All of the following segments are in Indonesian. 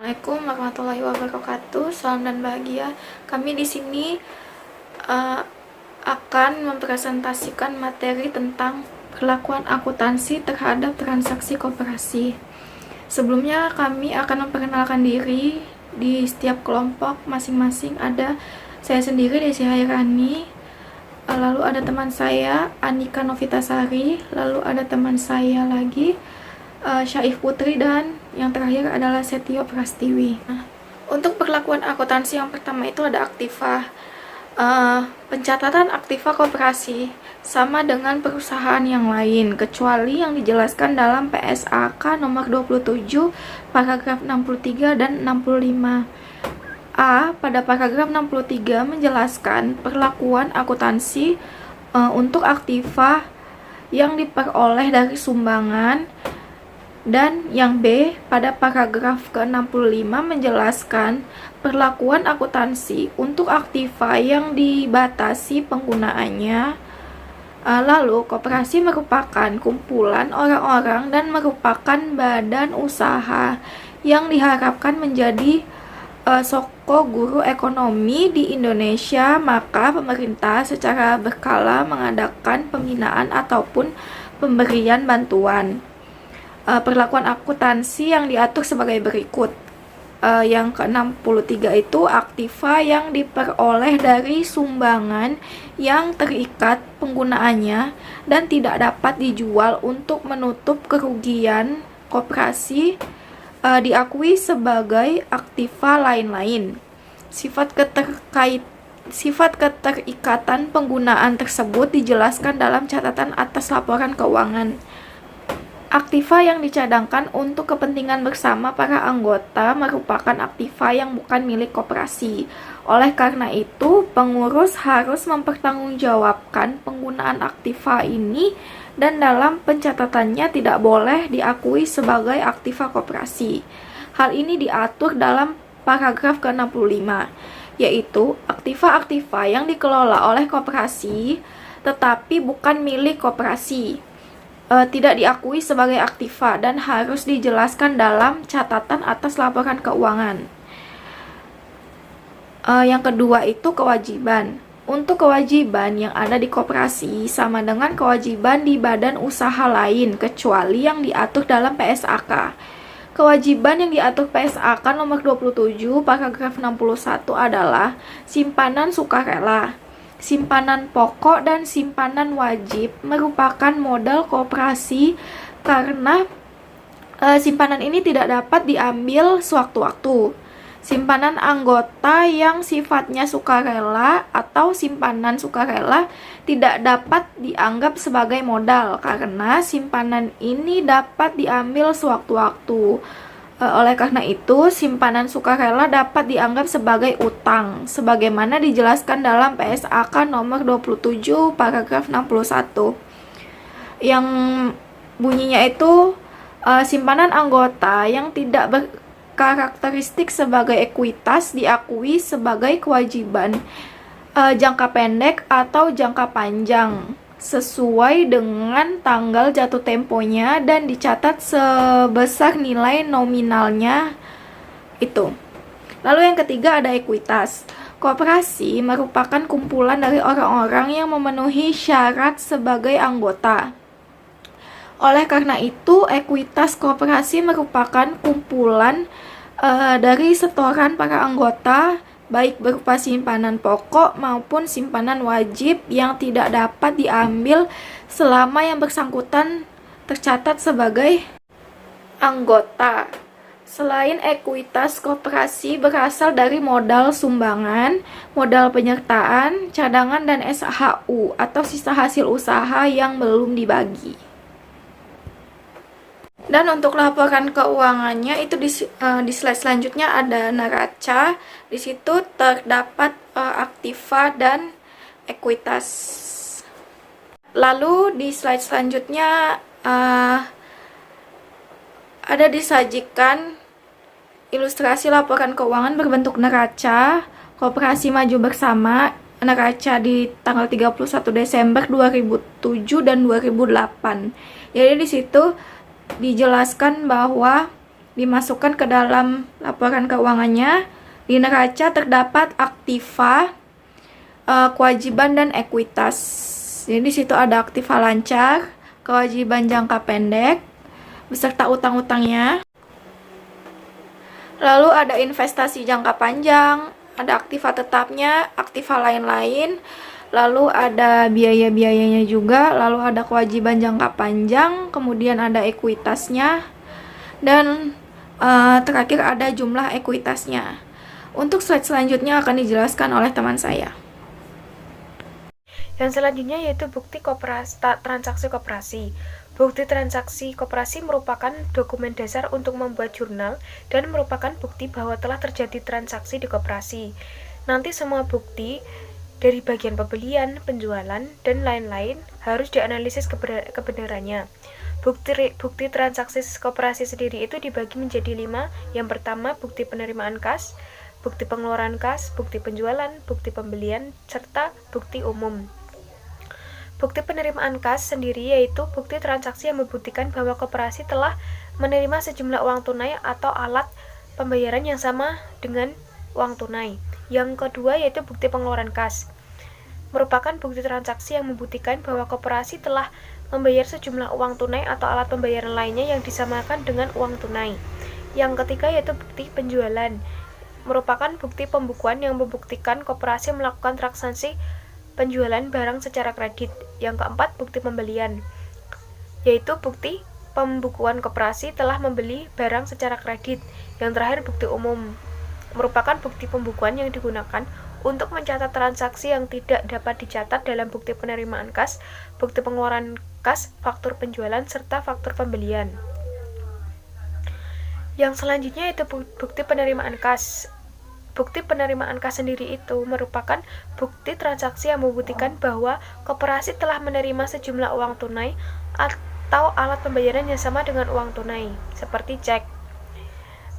Assalamualaikum warahmatullahi wabarakatuh. Salam dan bahagia. Kami di sini akan mempresentasikan materi tentang perlakuan akuntansi terhadap transaksi koperasi. Sebelumnya kami akan memperkenalkan diri. Di setiap kelompok masing-masing ada saya sendiri, Desi Hairani, lalu ada teman saya Andika Novitasari, lalu ada teman saya lagi Syaif Putri, dan yang terakhir adalah Setio Prastiwi. Nah, untuk perlakuan akuntansi yang pertama itu ada aktiva. Pencatatan aktiva koperasi sama dengan perusahaan yang lain, kecuali yang dijelaskan dalam PSAK nomor 27 paragraf 63 dan 65. Pada paragraf 63 menjelaskan perlakuan akuntansi untuk aktiva yang diperoleh dari sumbangan. Dan yang B, pada paragraf ke-65 menjelaskan perlakuan akuntansi untuk aktiva yang dibatasi penggunaannya. Lalu, koperasi merupakan kumpulan orang-orang dan merupakan badan usaha yang diharapkan menjadi soko guru ekonomi di Indonesia. Maka pemerintah secara berkala mengadakan pembinaan ataupun pemberian bantuan. Perlakuan akuntansi yang diatur sebagai berikut. Yang ke-63 itu aktiva yang diperoleh dari sumbangan yang terikat penggunaannya dan tidak dapat dijual untuk menutup kerugian koperasi, diakui sebagai aktiva lain-lain. Sifat keterikatan penggunaan tersebut dijelaskan dalam catatan atas laporan keuangan. Aktiva yang dicadangkan untuk kepentingan bersama para anggota merupakan aktiva yang bukan milik koperasi. Oleh karena itu, pengurus harus mempertanggungjawabkan penggunaan aktiva ini dan dalam pencatatannya tidak boleh diakui sebagai aktiva koperasi. Hal ini diatur dalam paragraf ke-65, yaitu aktiva-aktiva yang dikelola oleh koperasi tetapi bukan milik koperasi tidak diakui sebagai aktiva dan harus dijelaskan dalam catatan atas laporan keuangan. Yang kedua itu kewajiban. Untuk kewajiban yang ada di koperasi sama dengan kewajiban di badan usaha lain, kecuali yang diatur dalam PSAK. Kewajiban yang diatur PSAK nomor 27 paragraf 61 adalah simpanan sukarela. Simpanan pokok dan simpanan wajib merupakan modal koperasi karena simpanan ini tidak dapat diambil sewaktu-waktu. Simpanan anggota yang sifatnya sukarela atau simpanan sukarela tidak dapat dianggap sebagai modal karena simpanan ini dapat diambil sewaktu-waktu. Oleh karena itu, simpanan sukarela dapat dianggap sebagai utang, sebagaimana dijelaskan dalam PSAK nomor 27 paragraf 61. Yang bunyinya itu, simpanan anggota yang tidak berkarakteristik sebagai ekuitas diakui sebagai kewajiban jangka pendek atau jangka panjang, sesuai dengan tanggal jatuh temponya dan dicatat sebesar nilai nominalnya itu. Lalu yang ketiga ada ekuitas. Koperasi merupakan kumpulan dari orang-orang yang memenuhi syarat sebagai anggota. Oleh karena itu, ekuitas koperasi merupakan kumpulan dari setoran para anggota, baik berupa simpanan pokok maupun simpanan wajib yang tidak dapat diambil selama yang bersangkutan tercatat sebagai anggota. Selain ekuitas, koperasi berasal dari modal sumbangan, modal penyertaan, cadangan, dan SHU atau sisa hasil usaha yang belum dibagi. Dan untuk laporan keuangannya itu di slide selanjutnya ada neraca. Di situ terdapat aktiva dan ekuitas. Lalu di slide selanjutnya ada disajikan ilustrasi laporan keuangan berbentuk neraca Koperasi Maju Bersama, neraca di tanggal 31 Desember 2007 dan 2008. Jadi di situ dijelaskan bahwa dimasukkan ke dalam laporan keuangannya. Di neraca terdapat aktiva, kewajiban dan ekuitas. Jadi di situ ada aktiva lancar, kewajiban jangka pendek, beserta utang-utangnya. Lalu ada investasi jangka panjang, ada aktiva tetapnya, aktiva lain-lain, lalu ada biaya-biayanya juga, lalu ada kewajiban jangka panjang, kemudian ada ekuitasnya, dan terakhir ada jumlah ekuitasnya. Untuk slide selanjutnya akan dijelaskan oleh teman saya. Yang selanjutnya yaitu bukti transaksi koperasi. Bukti transaksi koperasi merupakan dokumen dasar untuk membuat jurnal dan merupakan bukti bahwa telah terjadi transaksi di koperasi. Nanti semua bukti dari bagian pembelian, penjualan, dan lain-lain harus dianalisis kebenarannya. Bukti transaksi koperasi sendiri itu dibagi menjadi 5. Yang pertama, bukti penerimaan kas, bukti pengeluaran kas, bukti penjualan, bukti pembelian, serta bukti umum. Bukti penerimaan kas sendiri yaitu bukti transaksi yang membuktikan bahwa koperasi telah menerima sejumlah uang tunai atau alat pembayaran yang sama dengan uang tunai. Yang kedua yaitu bukti pengeluaran kas. Merupakan bukti transaksi yang membuktikan bahwa koperasi telah membayar sejumlah uang tunai atau alat pembayaran lainnya yang disamakan dengan uang tunai. Yang ketiga yaitu bukti penjualan. Merupakan bukti pembukuan yang membuktikan koperasi melakukan transaksi penjualan barang secara kredit. Yang keempat, bukti pembelian, yaitu bukti pembukuan koperasi telah membeli barang secara kredit. Yang terakhir, bukti umum, merupakan bukti pembukuan yang digunakan untuk mencatat transaksi yang tidak dapat dicatat dalam bukti penerimaan kas, bukti pengeluaran kas, faktur penjualan, serta faktur pembelian. Yang selanjutnya itu bukti penerimaan kas. Bukti penerimaan kas sendiri itu merupakan bukti transaksi yang membuktikan bahwa koperasi telah menerima sejumlah uang tunai atau alat pembayaran yang sama dengan uang tunai, seperti cek.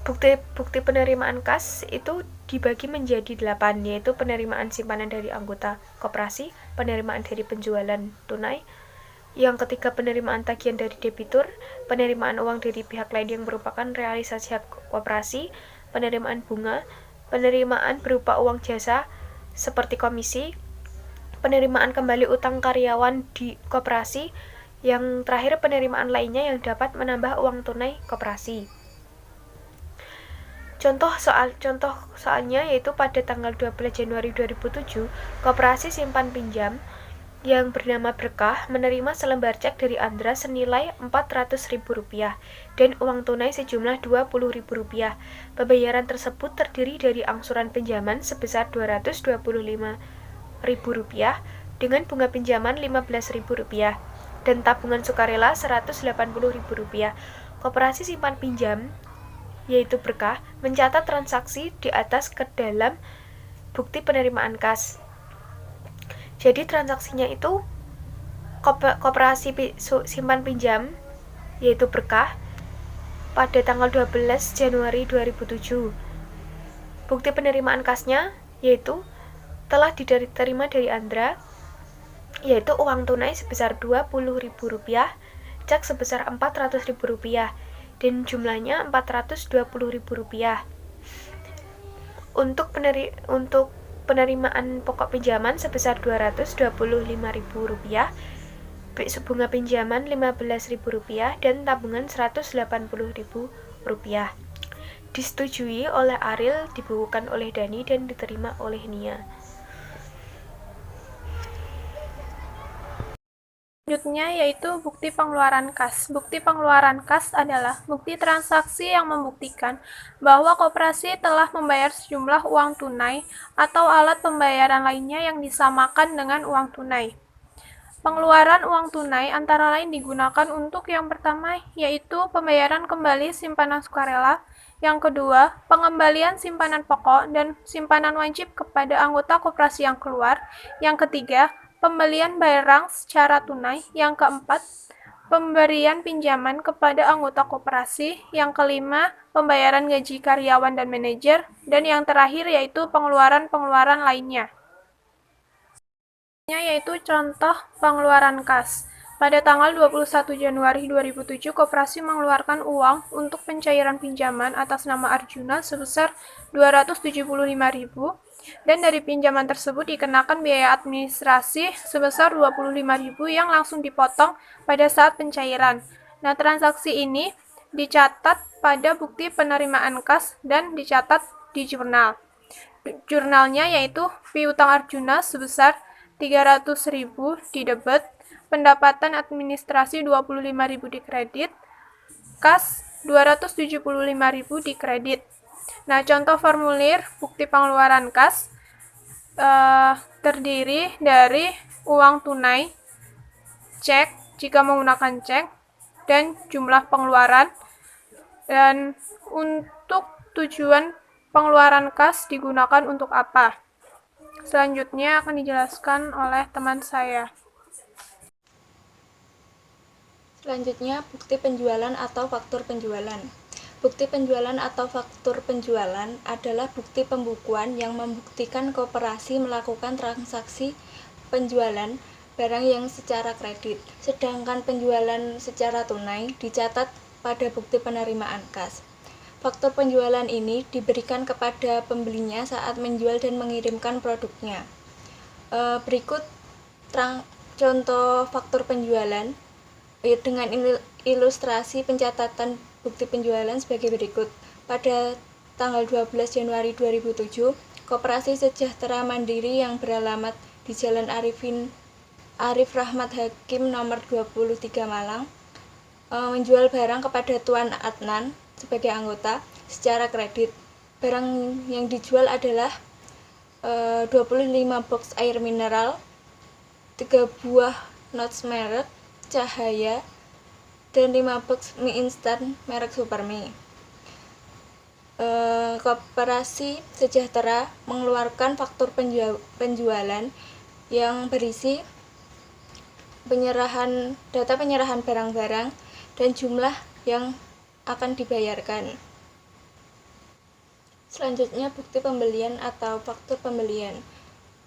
Bukti penerimaan kas itu dibagi menjadi 8, yaitu penerimaan simpanan dari anggota koperasi, penerimaan dari penjualan tunai, yang ketiga penerimaan tagihan dari debitur, penerimaan uang dari pihak lain yang merupakan realisasi hak koperasi, penerimaan bunga, penerimaan berupa uang jasa seperti komisi, penerimaan kembali utang karyawan di koperasi, yang terakhir penerimaan lainnya yang dapat menambah uang tunai koperasi. Contoh soalnya yaitu pada tanggal 12 Januari 2007, Koperasi Simpan Pinjam yang bernama Berkah menerima selembar cek dari Andra senilai Rp400.000 dan uang tunai sejumlah Rp20.000. Pembayaran tersebut terdiri dari angsuran pinjaman sebesar Rp225.000 dengan bunga pinjaman Rp15.000 dan tabungan sukarela Rp180.000. Koperasi Simpan Pinjam yaitu Berkah mencatat transaksi di atas ke dalam bukti penerimaan kas. Jadi transaksinya itu Koperasi Simpan Pinjam yaitu Berkah pada tanggal 12 Januari 2007. Bukti penerimaan kasnya yaitu telah diterima dari Andra, yaitu uang tunai sebesar Rp20.000, cek sebesar Rp400.000 dan jumlahnya Rp420.000. Untuk penerimaan pokok pinjaman sebesar Rp225.000, bunga pinjaman Rp15.000 dan tabungan Rp180.000. Disetujui oleh Ariel, dibukukan oleh Dani dan diterima oleh Nia. Selanjutnya yaitu bukti pengeluaran kas. Bukti pengeluaran kas adalah bukti transaksi yang membuktikan bahwa koperasi telah membayar sejumlah uang tunai atau alat pembayaran lainnya yang disamakan dengan uang tunai. Pengeluaran uang tunai antara lain digunakan untuk yang pertama yaitu pembayaran kembali simpanan sukarela, yang kedua pengembalian simpanan pokok dan simpanan wajib kepada anggota koperasi yang keluar, yang ketiga pembelian barang secara tunai, yang keempat pemberian pinjaman kepada anggota koperasi, yang kelima pembayaran gaji karyawan dan manajer, dan yang terakhir yaitu pengeluaran-pengeluaran lainnya. Yaitu contoh pengeluaran kas. Pada tanggal 21 Januari 2007, koperasi mengeluarkan uang untuk pencairan pinjaman atas nama Arjuna sebesar 275.000 dan dari pinjaman tersebut dikenakan biaya administrasi sebesar 25.000 yang langsung dipotong pada saat pencairan. Nah, transaksi ini dicatat pada bukti penerimaan kas dan dicatat di jurnal. Jurnalnya yaitu piutang Arjuna sebesar 300.000 di debit, pendapatan administrasi 25.000 di kredit, kas 275.000 di kredit. Nah, contoh formulir bukti pengeluaran kas terdiri dari uang tunai, cek jika menggunakan cek, dan jumlah pengeluaran. Dan untuk tujuan pengeluaran kas digunakan untuk apa? Selanjutnya akan dijelaskan oleh teman saya. Selanjutnya, bukti penjualan atau faktur penjualan. Bukti penjualan atau faktur penjualan adalah bukti pembukuan yang membuktikan koperasi melakukan transaksi penjualan barang yang secara kredit, sedangkan penjualan secara tunai dicatat pada bukti penerimaan kas. Faktur penjualan ini diberikan kepada pembelinya saat menjual dan mengirimkan produknya. Berikut contoh faktur penjualan dengan ilustrasi pencatatan bukti penjualan sebagai berikut. Pada tanggal 12 Januari 2007, Koperasi Sejahtera Mandiri yang beralamat di Jalan Arif Rahmat Hakim nomor 23 Malang menjual barang kepada Tuan Adnan sebagai anggota secara kredit. Barang yang dijual adalah 25 box air mineral, 3 buah notes merek Cahaya, dan 5 box mie instan merek Supermie. Koperasi Sejahtera mengeluarkan faktur penjualan yang berisi data penyerahan barang-barang dan jumlah yang akan dibayarkan. Selanjutnya, bukti pembelian atau faktur pembelian.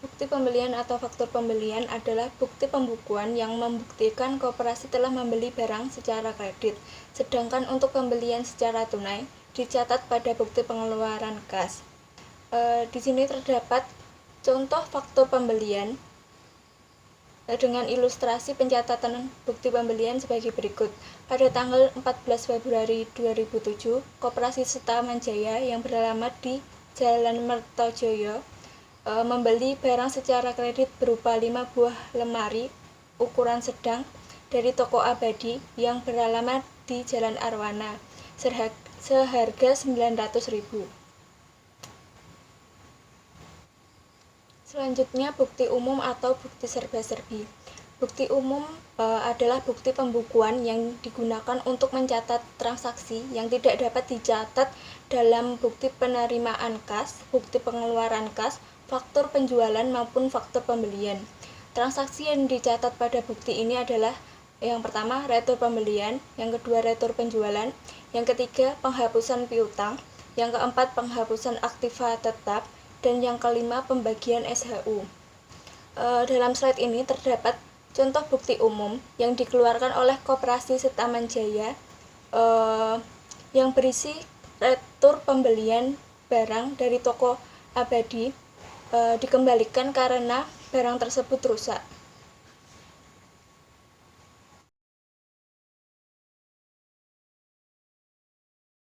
Bukti pembelian atau faktur pembelian adalah bukti pembukuan yang membuktikan koperasi telah membeli barang secara kredit, sedangkan untuk pembelian secara tunai dicatat pada bukti pengeluaran kas. Di sini terdapat contoh faktur pembelian dengan ilustrasi pencatatan bukti pembelian sebagai berikut. Pada tanggal 14 Februari 2007, Koperasi Setamanjaya yang beralamat di Jalan Mertojoyo membeli barang secara kredit berupa 5 buah lemari ukuran sedang dari toko Abadi yang beralamat di Jalan Arwana seharga 900.000. Selanjutnya, bukti umum atau bukti serba-serbi. Bukti umum adalah bukti pembukuan yang digunakan untuk mencatat transaksi yang tidak dapat dicatat dalam bukti penerimaan kas, bukti pengeluaran kas, faktur penjualan maupun faktur pembelian. Transaksi yang dicatat pada bukti ini adalah yang pertama retur pembelian, yang kedua retur penjualan, yang ketiga penghapusan piutang, yang keempat penghapusan aktiva tetap, dan yang kelima pembagian SHU. Dalam slide ini terdapat contoh bukti umum yang dikeluarkan oleh Koperasi Setamanjaya yang berisi retur pembelian barang dari toko Abadi dikembalikan karena barang tersebut rusak.